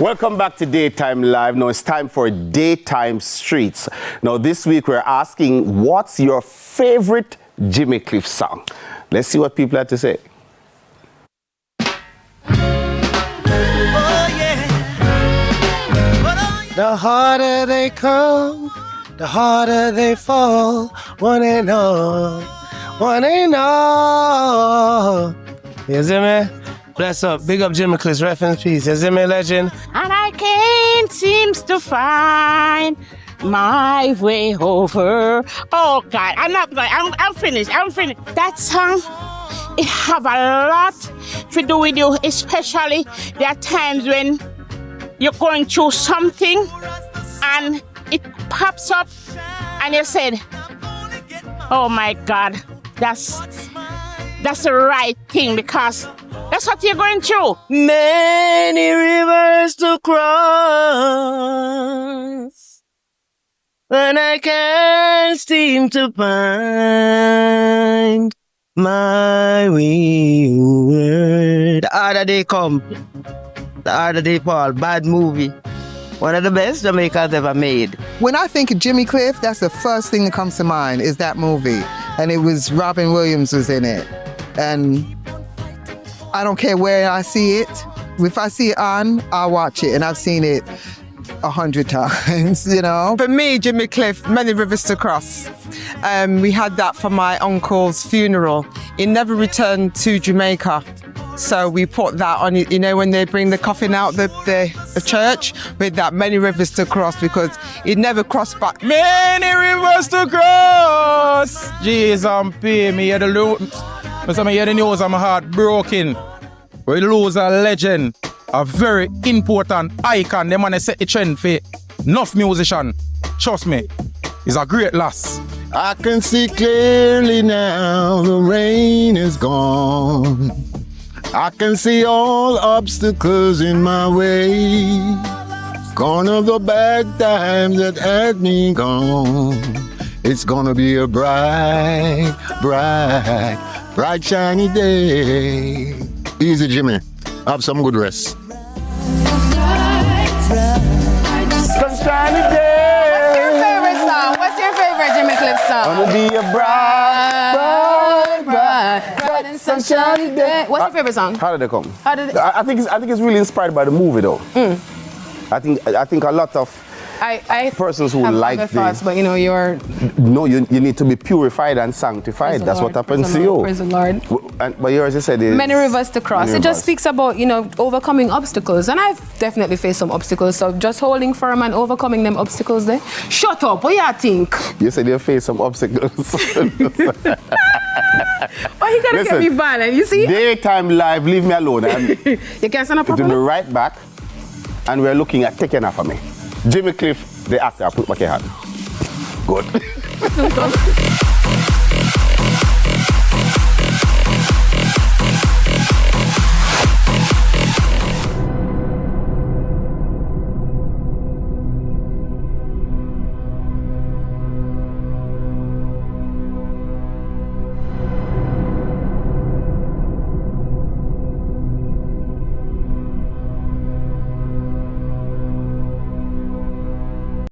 Welcome back to Daytime Live. Now it's time for Daytime Streetz. Now this week we're asking, what's your favorite Jimmy Cliff song? Let's see what people have to say. The harder they come, the harder they fall. One and all, one and all. You see me? Bless up, big up Jimmy Cliff's reference piece. You see me, legend? And I can't seem to find my way over. Oh God, I'm not going. I'm finished. That song, it have a lot to do with you, especially there are times when you're going through something and it pops up and you said, oh my God, that's the right thing because that's what you're going through. Many rivers to cross, and I can't seem to find my way. The harder they come, the harder they fall. Bad movie. One of the best Jamaica's ever made. When I think of Jimmy Cliff, that's the first thing that comes to mind is that movie. And it was Robin Williams was in it. And I don't care where I see it. If I see it on, I'll watch it. And I've seen it 100 times, you know. For me, Jimmy Cliff, Many Rivers to Cross. We had that for my uncle's funeral. He never returned to Jamaica. So we put that on, you know, when they bring the coffin out the church with that Many Rivers to Cross because it never crossed back. Many rivers to cross. Jesus, pay me. Hear the news, I'm heartbroken. We lose a legend, a very important icon. The man that set the trend for enough musician. Trust me, it's a great loss. I can see clearly now the rain is gone. I can see all obstacles in my way. Gone are the bad times that had me gone. It's gonna be a bright, bright, bright shiny day. Easy, Jimmy. Have some good rest. Sunshiny day. What's your favorite song? What's your favorite Jimmy Cliff song? Gonna be a bright and sunshiny day. What's your favorite song? How did it come? How did it? I think it's really inspired by the movie though. I think a lot of I persons who have like other thoughts, but you know, you need to be purified and sanctified. That's what happens to you. Praise the Lord. But yours, you said, is Many rivers to cross. Many It just rivers. speaks about, you know, overcoming obstacles. And I've definitely faced some obstacles. So just holding firm and overcoming them obstacles there. Shut up. What you think? You said you faced some obstacles. Why you gotta get me violent? You see? Daytime Live, leave me alone. You can't stand up It will be properly? right back, and we're looking at taking off of me. Jimmy Cliff, the actor, put back your hand. Good.